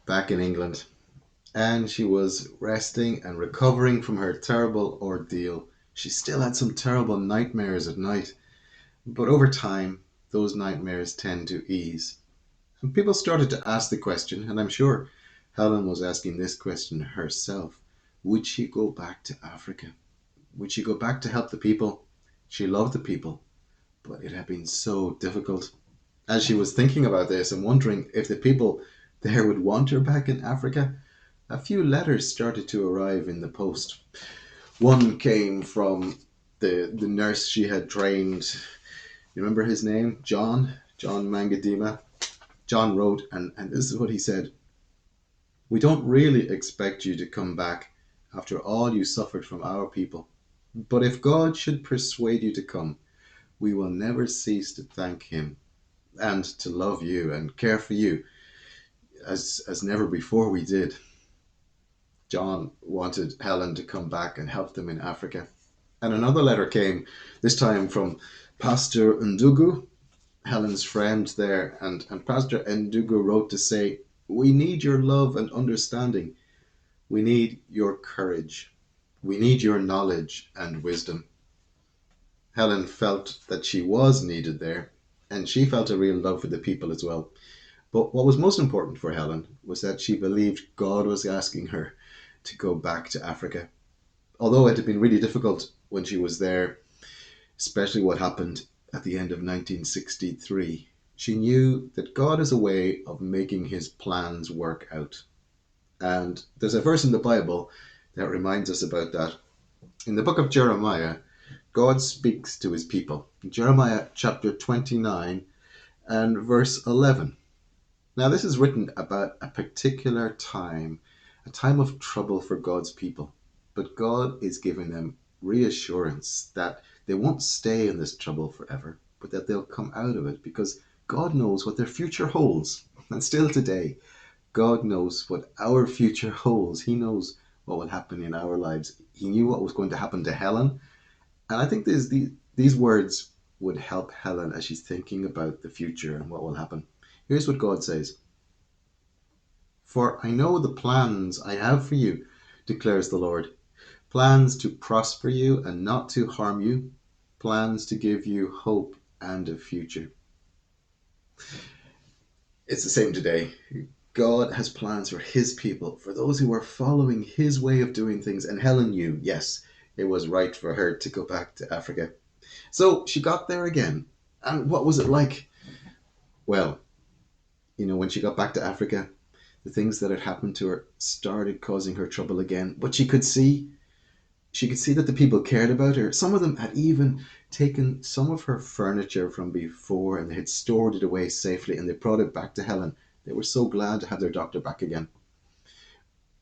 back in England, and she was resting and recovering from her terrible ordeal. She still had some terrible nightmares at night, but over time, those nightmares tend to ease. And people started to ask the question, and I'm sure Helen was asking this question herself: would she go back to Africa? Would she go back to help the people? She loved the people, but it had been so difficult. As she was thinking about this and wondering if the people there would want her back in Africa, a few letters started to arrive in the post. One came from the nurse she had trained. You remember his name? John Mangadima. John wrote, and this is what he said: we don't really expect you to come back after all you suffered from our people. But if God should persuade you to come, we will never cease to thank Him and to love you and care for you as never before we did. John wanted Helen to come back and help them in Africa. And another letter came, this time from Pastor Ndugu, Helen's friend there. And Pastor Ndugu wrote to say, we need your love and understanding. We need your courage. We need your knowledge and wisdom. Helen felt that she was needed there, and she felt a real love for the people as well. But what was most important for Helen was that she believed God was asking her to go back to Africa. Although it had been really difficult when she was there, especially what happened at the end of 1963, she knew that God has a way of making his plans work out. And there's a verse in the Bible that reminds us about that. In the book of Jeremiah, God speaks to his people. Jeremiah chapter 29 and verse 11. Now, this is written about a particular time, a time of trouble for God's people. But God is giving them reassurance that they won't stay in this trouble forever, but that they'll come out of it because God knows what their future holds. And still today, God knows what our future holds. He knows what will happen in our lives. He knew what was going to happen to Helen. And I think these words would help Helen as she's thinking about the future and what will happen. Here's what God says: for I know the plans I have for you, declares the Lord. Plans to prosper you and not to harm you. Plans to give you hope and a future. It's the same today. God has plans for his people, for those who are following his way of doing things. And Helen knew, yes, it was right for her to go back to Africa. So she got there again. And what was it like? Well, when she got back to Africa, the things that had happened to her started causing her trouble again. But she could see that the people cared about her. Some of them had even taken some of her furniture from before and they had stored it away safely and they brought it back to Helen. They were so glad to have their doctor back again.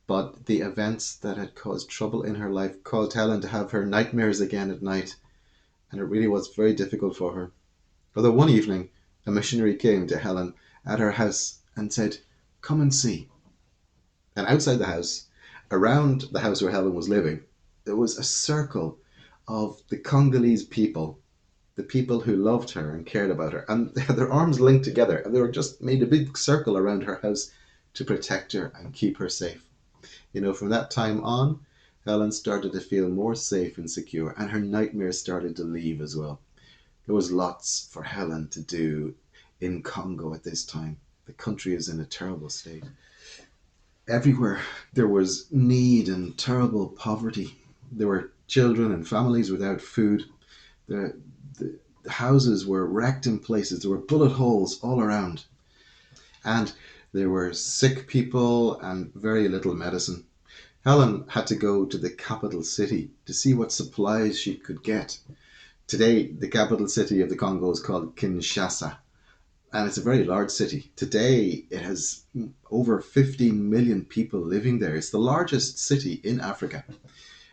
But the events that had caused trouble in her life caused Helen to have her nightmares again at night, and it really was very difficult for her. Although one evening, a missionary came to Helen at her house and said, come and see. And outside the house, around the house where Helen was living, there was a circle of the Congolese people, the people who loved her and cared about her. And they had their arms linked together and they were just made a big circle around her house to protect her and keep her safe. From that time on, Helen started to feel more safe and secure, and her nightmares started to leave as well. There was lots for Helen to do in Congo at this time. The country is in a terrible state. Everywhere there was need and terrible poverty. There were children and families without food. The, the houses were wrecked in places. There were bullet holes all around. And there were sick people and very little medicine. Helen had to go to the capital city to see what supplies she could get. Today, the capital city of the Congo is called Kinshasa, and it's a very large city. Today, it has over 15 million people living there. It's the largest city in Africa.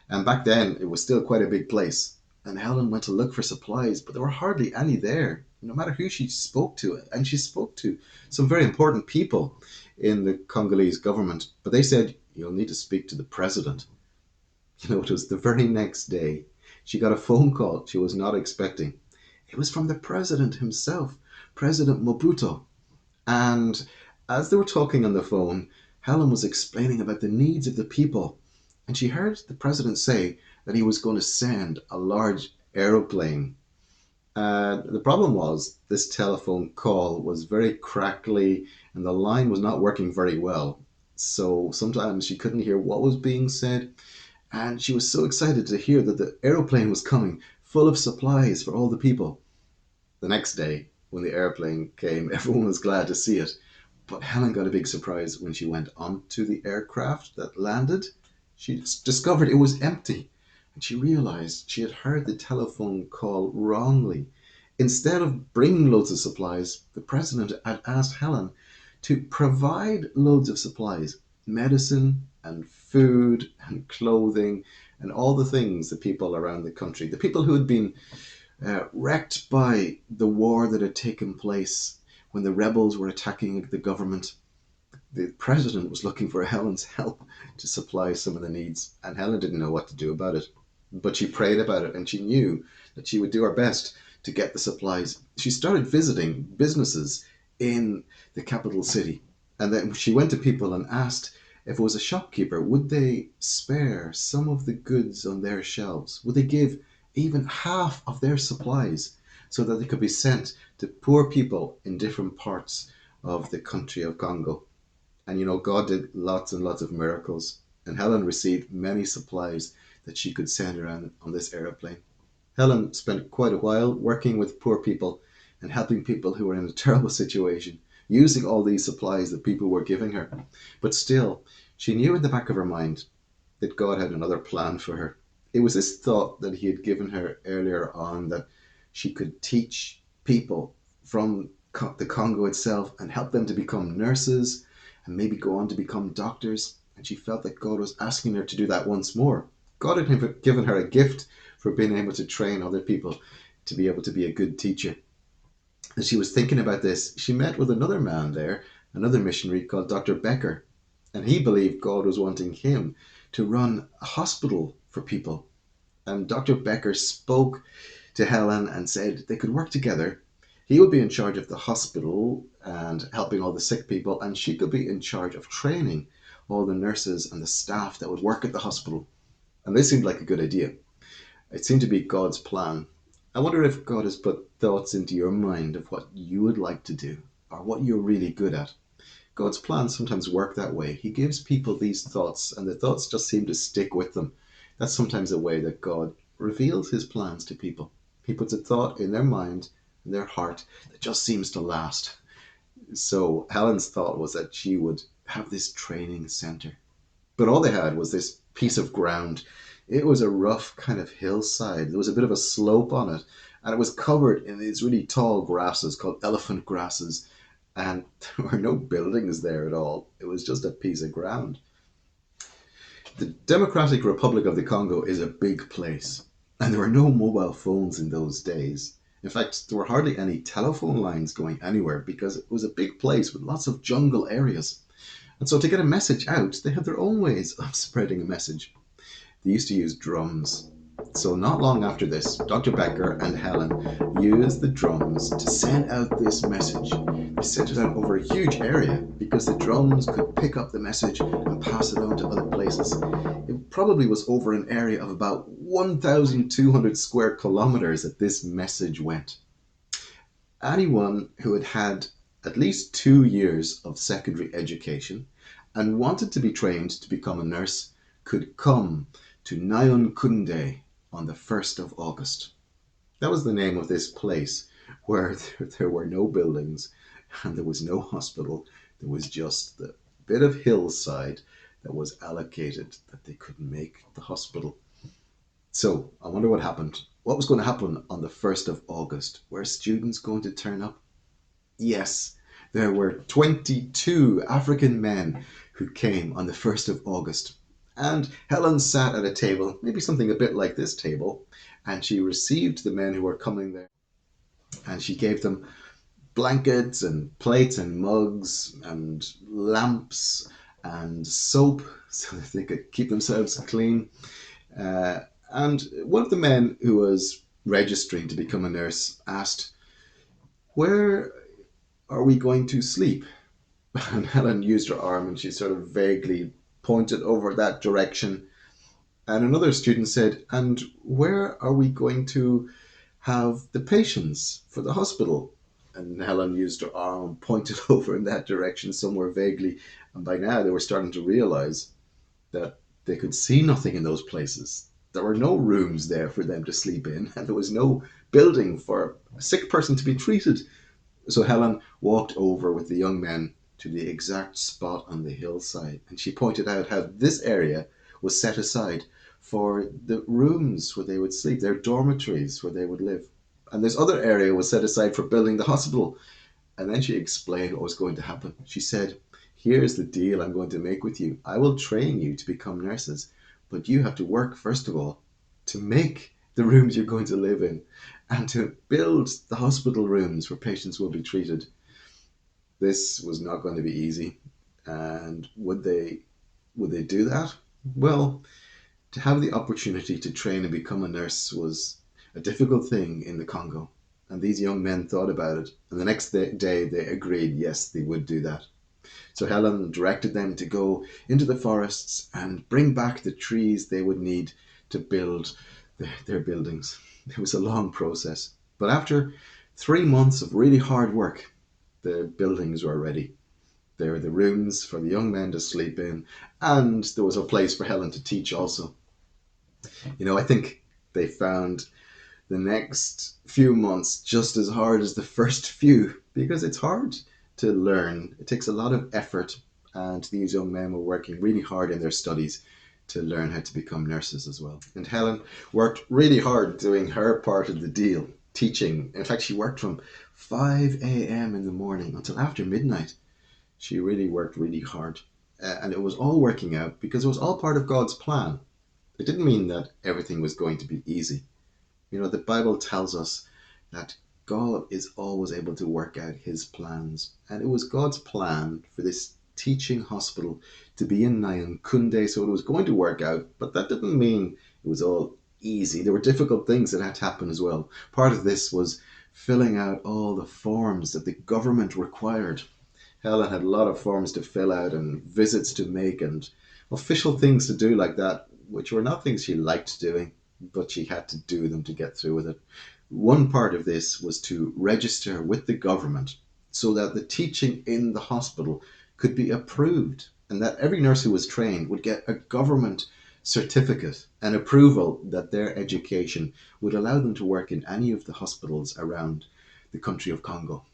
And back then, it was still quite a big place. And Helen went to look for supplies, but there were hardly any there, no matter who she spoke to. And she spoke to some very important people in the Congolese government, but they said, you'll need to speak to the president. It was the very next day. She got a phone call she was not expecting. It was from the president himself, President Mobutu. And as they were talking on the phone, Helen was explaining about the needs of the people, and she heard the president say that he was going to send a large aeroplane. The problem was this telephone call was very crackly and the line was not working very well. So sometimes she couldn't hear what was being said, and she was so excited to hear that the aeroplane was coming, full of supplies for all the people. The next day, when the airplane came, everyone was glad to see it. But Helen got a big surprise when she went onto the aircraft that landed. She discovered it was empty, and she realized she had heard the telephone call wrongly. Instead of bringing loads of supplies, the president had asked Helen to provide loads of supplies, medicine and food and clothing and all the things the people around the country, the people who had been wrecked by the war that had taken place when the rebels were attacking the government. The president was looking for Helen's help to supply some of the needs, and Helen didn't know what to do about it. But she prayed about it, and she knew that she would do her best to get the supplies. She started visiting businesses in the capital city, and then she went to people and asked if it was a shopkeeper, would they spare some of the goods on their shelves? Would they give even half of their supplies so that they could be sent to poor people in different parts of the country of Congo? And God did lots and lots of miracles. And Helen received many supplies that she could send around on this aeroplane. Helen spent quite a while working with poor people and helping people who were in a terrible situation, using all these supplies that people were giving her. But still, she knew in the back of her mind that God had another plan for her. It was this thought that He had given her earlier on that she could teach people from the Congo itself and help them to become nurses and maybe go on to become doctors. And she felt that God was asking her to do that once more. God had given her a gift for being able to train other people to be able to be a good teacher. As she was thinking about this, she met with another man there, another missionary called Dr. Becker. And he believed God was wanting him to run a hospital for people. And Dr. Becker spoke to Helen and said they could work together. He would be in charge of the hospital and helping all the sick people, and she could be in charge of training all the nurses and the staff that would work at the hospital. And this seemed like a good idea. It seemed to be God's plan. I wonder if God has put thoughts into your mind of what you would like to do or what you're really good at. God's plans sometimes work that way. He gives people these thoughts, and the thoughts just seem to stick with them. That's sometimes a way that God reveals His plans to people. He puts a thought in their mind, in their heart, that just seems to last. So Helen's thought was that she would have this training center. But all they had was this piece of ground. It was a rough kind of hillside. There was a bit of a slope on it, and it was covered in these really tall grasses called elephant grasses. And there were no buildings there at all. It was just a piece of ground. The Democratic Republic of the Congo is a big place, and there were no mobile phones in those days. In fact, there were hardly any telephone lines going anywhere because it was a big place with lots of jungle areas. And so to get a message out, they had their own ways of spreading a message. They used to use drums. So not long after this, Dr. Becker and Helen used the drums to send out this message. They sent it out over a huge area because the drums could pick up the message and pass it on to other places. It probably was over an area of about 1,200 square kilometers that this message went. Anyone who had had at least 2 years of secondary education and wanted to be trained to become a nurse could come to Nyon Kunde on the 1st of August. That was the name of this place where there were no buildings and there was no hospital. There was just the bit of hillside that was allocated that they could make the hospital. So I wonder what happened. What was going to happen on the 1st of August? Were students going to turn up? Yes, there were 22 African men who came on the 1st of August. And Helen sat at a table, maybe something a bit like this table, and she received the men who were coming there. And she gave them blankets and plates and mugs and lamps and soap so that they could keep themselves clean. And one of the men who was registering to become a nurse asked, "Where are we going to sleep?" And Helen used her arm and she sort of vaguely pointed over that direction. And another student said, "And where are we going to have the patients for the hospital?" And Helen used her arm and pointed over in that direction somewhere vaguely. And by now they were starting to realize that they could see nothing in those places. There were no rooms there for them to sleep in, and there was no building for a sick person to be treated. So Helen walked over with the young men to the exact spot on the hillside, and she pointed out how this area was set aside for the rooms where they would sleep, their dormitories where they would live. And this other area was set aside for building the hospital. And then she explained what was going to happen. She said, "Here's the deal I'm going to make with you. I will train you to become nurses, but you have to work, first of all, to make the rooms you're going to live in and to build the hospital rooms where patients will be treated." This was not going to be easy. And would they do that? Well, to have the opportunity to train and become a nurse was a difficult thing in the Congo. And these young men thought about it. And the next day they agreed, yes, they would do that. So Helen directed them to go into the forests and bring back the trees they would need to build their buildings. It was a long process. But after 3 months of really hard work, the buildings were ready. There were the rooms for the young men to sleep in, and there was a place for Helen to teach also. I think they found the next few months just as hard as the first few because it's hard to learn. It takes a lot of effort, and these young men were working really hard in their studies to learn how to become nurses as well. And Helen worked really hard doing her part of the deal, teaching. In fact, she worked from 5 a.m. in the morning until after midnight. She really worked really hard. And it was all working out because it was all part of God's plan. It didn't mean that everything was going to be easy. The Bible tells us that God is always able to work out his plans. And it was God's plan for this teaching hospital to be in Nyan Kunde, so it was going to work out. But that didn't mean it was all easy. There were difficult things that had to happen as well. Part of this was filling out all the forms that the government required. Helen had a lot of forms to fill out and visits to make and official things to do like that, which were not things she liked doing, but she had to do them to get through with it. One part of this was to register with the government so that the teaching in the hospital could be approved and that every nurse who was trained would get a government certificate and approval that their education would allow them to work in any of the hospitals around the country of Congo.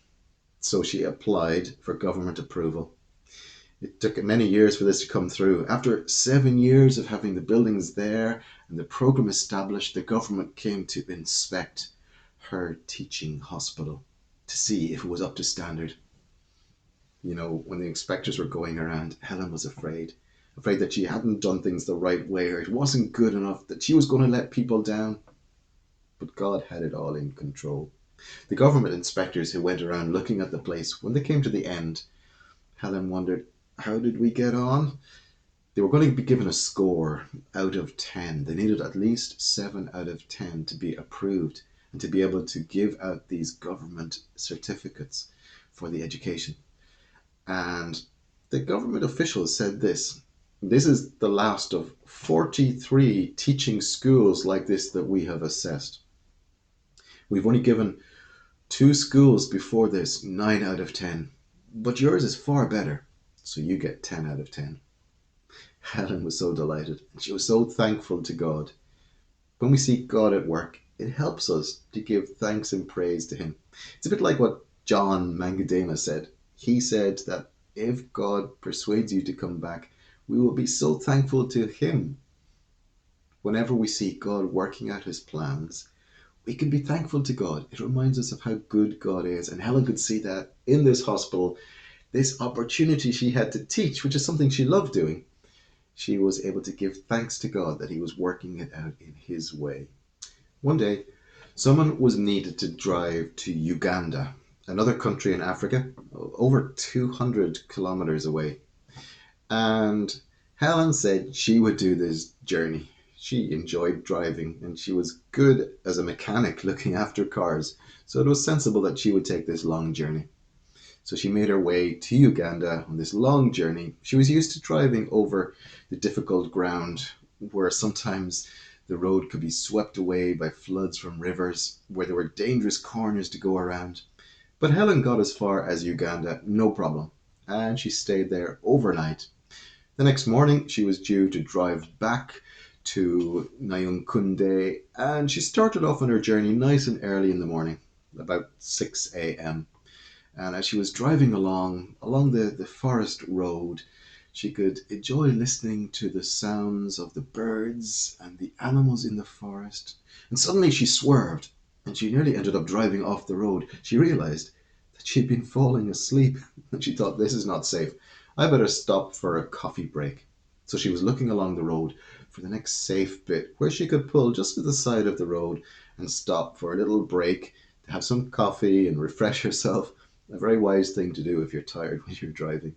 So she applied for government approval. It took many years for this to come through. After 7 years of having the buildings there and the program established, the government came to inspect her teaching hospital to see if it was up to standard. When the inspectors were going around, Helen was afraid that she hadn't done things the right way or it wasn't good enough, that she was going to let people down. But God had it all in control. The government inspectors who went around looking at the place, when they came to the end, Helen wondered, how did we get on? They were going to be given a score out of 10. They needed at least 7 out of 10 to be approved and to be able to give out these government certificates for the education. And the government officials said this is the last of 43 teaching schools like this that we have assessed. We've only given 2 schools before this 9 out of 10, but yours is far better, so you get 10 out of 10. Helen was so delighted, and she was so thankful to God. When we see God at work, it helps us to give thanks and praise to him. It's a bit like what John Mangadema said. He said that if God persuades you to come back, we will be so thankful to him. Whenever we see God working out his plans, we can be thankful to God. It reminds us of how good God is. And Helen could see that in this hospital, this opportunity she had to teach, which is something she loved doing, she was able to give thanks to God that he was working it out in his way. One day, someone was needed to drive to Uganda, another country in Africa, over 200 kilometers away. And Helen said she would do this journey. She enjoyed driving and she was good as a mechanic looking after cars. So it was sensible that she would take this long journey. So she made her way to Uganda on this long journey. She was used to driving over the difficult ground where sometimes the road could be swept away by floods from rivers, where there were dangerous corners to go around. But Helen got as far as Uganda, no problem, and she stayed there overnight. The next morning, she was due to drive back to Nyunkunde, and she started off on her journey nice and early in the morning, about 6 a.m. And as she was driving along the forest road, she could enjoy listening to the sounds of the birds and the animals in the forest. And suddenly she swerved, and she nearly ended up driving off the road. She realized that she'd been falling asleep, and she thought, this is not safe. I better stop for a coffee break. So she was looking along the road for the next safe bit where she could pull just to the side of the road and stop for a little break to have some coffee and refresh herself. A very wise thing to do if you're tired when you're driving.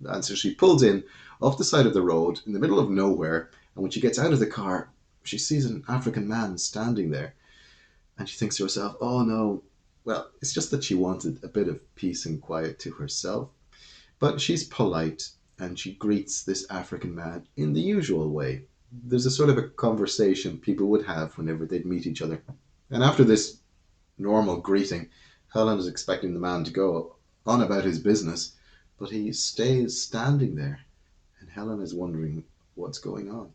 And so she pulls in off the side of the road in the middle of nowhere. And when she gets out of the car, she sees an African man standing there. And she thinks to herself, oh no, well, it's just that she wanted a bit of peace and quiet to herself. But she's polite and she greets this African man in the usual way. There's a sort of a conversation people would have whenever they'd meet each other. And after this normal greeting, Helen is expecting the man to go on about his business, but he stays standing there, and Helen is wondering what's going on.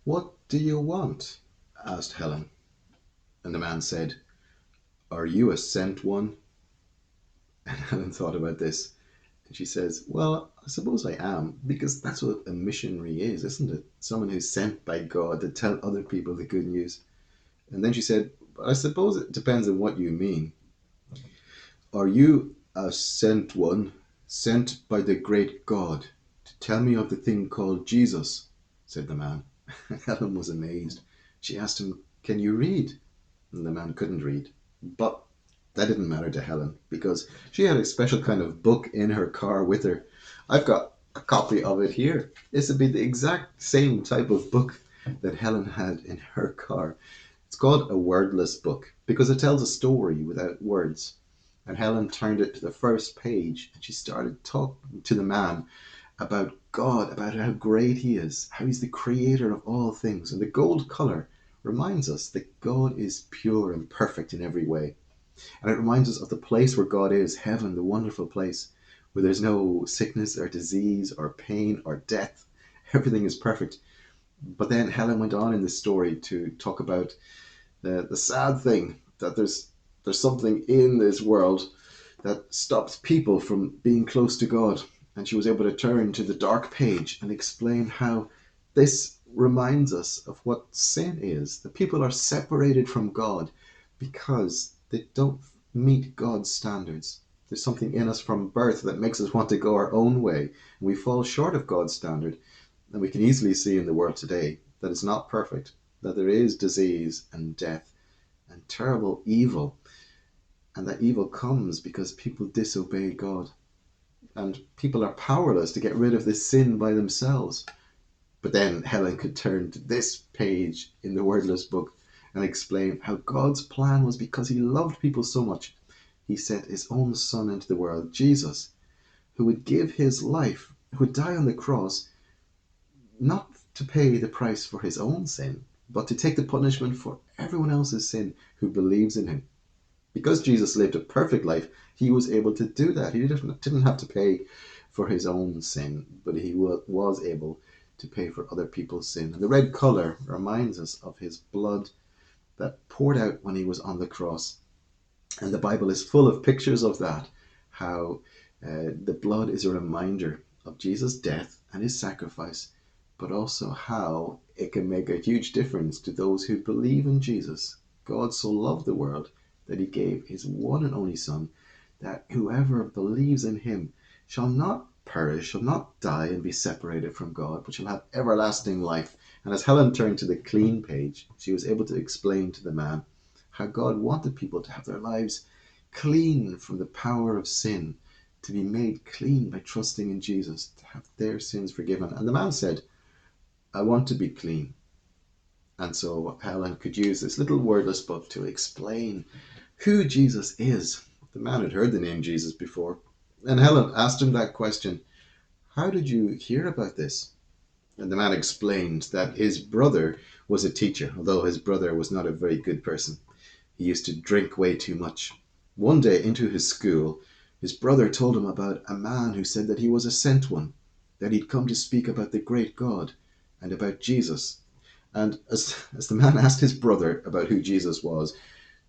What do you want? Asked Helen, and the man said, are you a sent one? And Helen thought about this, and she says, well, I suppose I am, because that's what a missionary is, isn't it? Someone who's sent by God to tell other people the good news. And then she said, but I suppose it depends on what you mean. Are you a sent one, sent by the great God to tell me of the thing called Jesus? Said the man. Helen was amazed. She asked him, can you read? And the man couldn't read. But that didn't matter to Helen because she had a special kind of book in her car with her. I've got a copy of it here. This would be the exact same type of book that Helen had in her car. It's called a wordless book because it tells a story without words. And Helen turned it to the first page and she started talking to the man about God, about how great he is, how he's the creator of all things. And the gold color reminds us that God is pure and perfect in every way. And it reminds us of the place where God is, heaven, the wonderful place, where there's no sickness or disease or pain or death. Everything is perfect. But then Helen went on in the story to talk about the sad thing that there's something in this world that stops people from being close to God. And she was able to turn to the dark page and explain how this reminds us of what sin is. That people are separated from God because they don't meet God's standards. There's something in us from birth that makes us want to go our own way. And we fall short of God's standard. And we can easily see in the world today that it's not perfect, that there is disease and death and terrible evil. And that evil comes because people disobey God. And people are powerless to get rid of this sin by themselves. But then Helen could turn to this page in the wordless book and explain how God's plan was because he loved people so much. He sent his own son into the world, Jesus, who would give his life, who would die on the cross, not to pay the price for his own sin, but to take the punishment for everyone else's sin who believes in him. Because Jesus lived a perfect life, he was able to do that. He didn't have to pay for his own sin, but he was able to pay for other people's sin. And the red color reminds us of his blood that poured out when he was on the cross. And the Bible is full of pictures of that, how the blood is a reminder of Jesus' death and his sacrifice, but also how it can make a huge difference to those who believe in Jesus. God so loved the world that he gave his one and only Son, that whoever believes in him shall not perish, shall not die and be separated from God, but shall have everlasting life. And as Helen turned to the clean page, she was able to explain to the man how God wanted people to have their lives clean from the power of sin, to be made clean by trusting in Jesus, to have their sins forgiven. And the man said, I want to be clean. And so Helen could use this little wordless book to explain who Jesus is. The man had heard the name Jesus before, And Helen asked him that question, "How did you hear about this?" And the man explained that his brother was a teacher, although his brother was not a very good person. He used to drink way too much. One day into his school, his brother told him about a man who said that he was a sent one, that he'd come to speak about the great God and about Jesus. And as the man asked his brother about who Jesus was,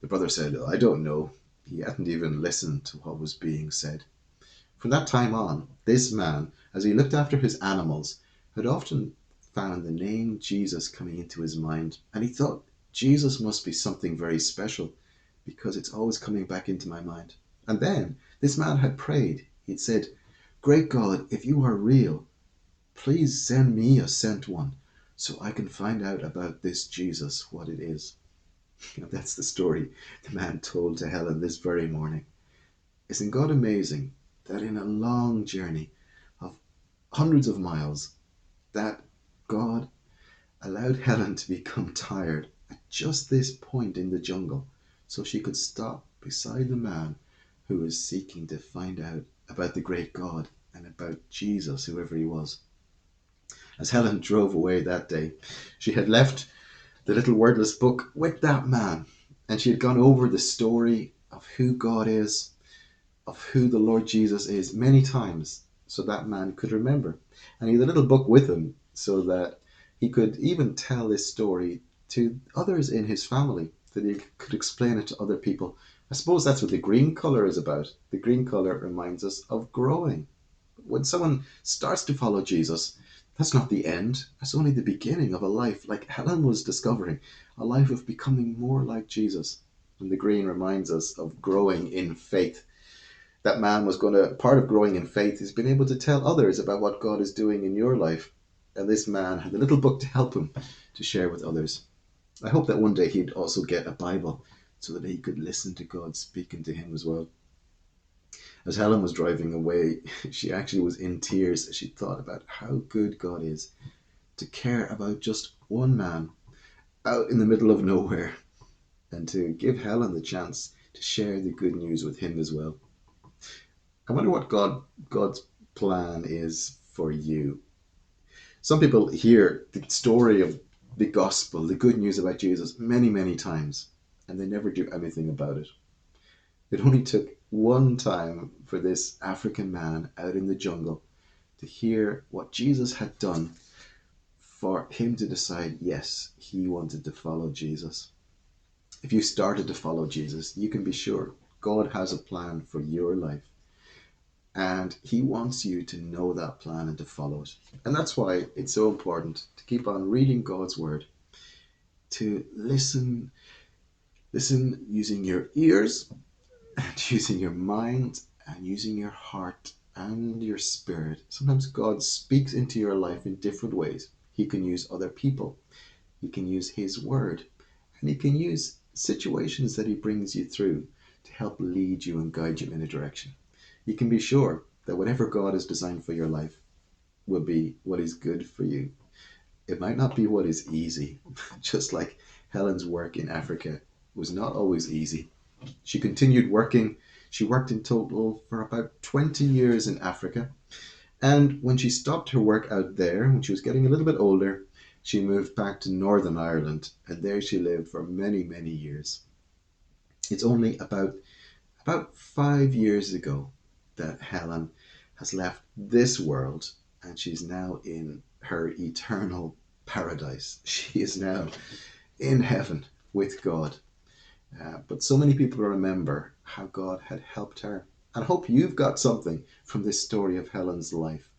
the brother said, "I don't know." He hadn't even listened to what was being said. From that time on, this man, as he looked after his animals, had often found the name Jesus coming into his mind, and he thought Jesus must be something very special because it's always coming back into my mind. And then this man had prayed. He'd said, "Great God, if you are real, please send me a sent one so I can find out about this Jesus, what it is." And that's the story the man told to Helen this very morning. Isn't God amazing that in a long journey of hundreds of miles, that God allowed Helen to become tired at just this point in the jungle so she could stop beside the man who was seeking to find out about the great God and about Jesus, whoever he was. As Helen drove away that day, she had left the little wordless book with that man, and she had gone over the story of who God is, of who the Lord Jesus is many times so that man could remember. And he had a little book with him so that he could even tell this story to others in his family, that he could explain it to other people. I suppose that's what the green colour is about. The green colour reminds us of growing. When someone starts to follow Jesus, that's not the end. That's only the beginning of a life, like Helen was discovering, a life of becoming more like Jesus. And the green reminds us of growing in faith. That man was going to, part of growing in faith is being able to tell others about what God is doing in your life. And this man had a little book to help him to share with others. I hope that one day he'd also get a Bible so that he could listen to God speaking to him as well. As Helen was driving away, she actually was in tears as she thought about how good God is to care about just one man out in the middle of nowhere and to give Helen the chance to share the good news with him as well. I wonder what God's plan is for you. Some people hear the story of the gospel, the good news about Jesus, many, many times, and they never do anything about it. It only took one time for this African man out in the jungle to hear what Jesus had done for him to decide, yes, he wanted to follow Jesus. If you started to follow Jesus, you can be sure God has a plan for your life. And he wants you to know that plan and to follow it. And that's why it's so important to keep on reading God's word, to listen using your ears and using your mind and using your heart and your spirit. Sometimes God speaks into your life in different ways. He can use other people. He can use his word. And he can use situations that he brings you through to help lead you and guide you in a direction. You can be sure that whatever God has designed for your life will be what is good for you. It might not be what is easy, just like Helen's work in Africa was not always easy. She continued working. She worked in total for about 20 years in Africa. And when she stopped her work out there, when she was getting a little bit older, she moved back to Northern Ireland. And there she lived for many, many years. It's only about 5 years ago that Helen has left this world and she's now in her eternal paradise. She is now in heaven with God. But so many people remember how God had helped her. And I hope you've got something from this story of Helen's life.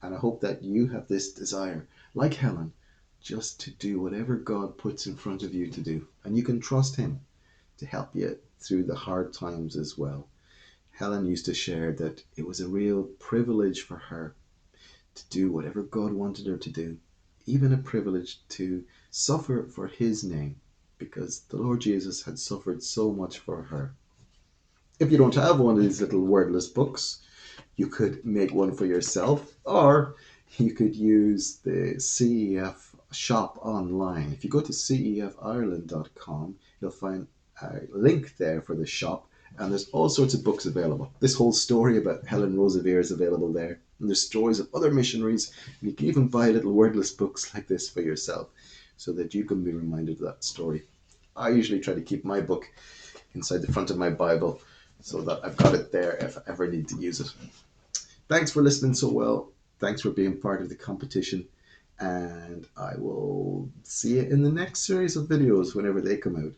And I hope that you have this desire, like Helen, just to do whatever God puts in front of you to do. And you can trust him to help you through the hard times as well. Helen used to share that it was a real privilege for her to do whatever God wanted her to do, even a privilege to suffer for his name, because the Lord Jesus had suffered so much for her. If you don't have one of these little wordless books, you could make one for yourself, or you could use the CEF shop online. If you go to cefireland.com, you'll find a link there for the shop, And there's all sorts of books available. This whole story about Helen Roseveare is available there. And there's stories of other missionaries. And you can even buy little wordless books like this for yourself so that you can be reminded of that story. I usually try to keep my book inside the front of my Bible so that I've got it there if I ever need to use it. Thanks for listening so well. Thanks for being part of the competition. And I will see you in the next series of videos whenever they come out.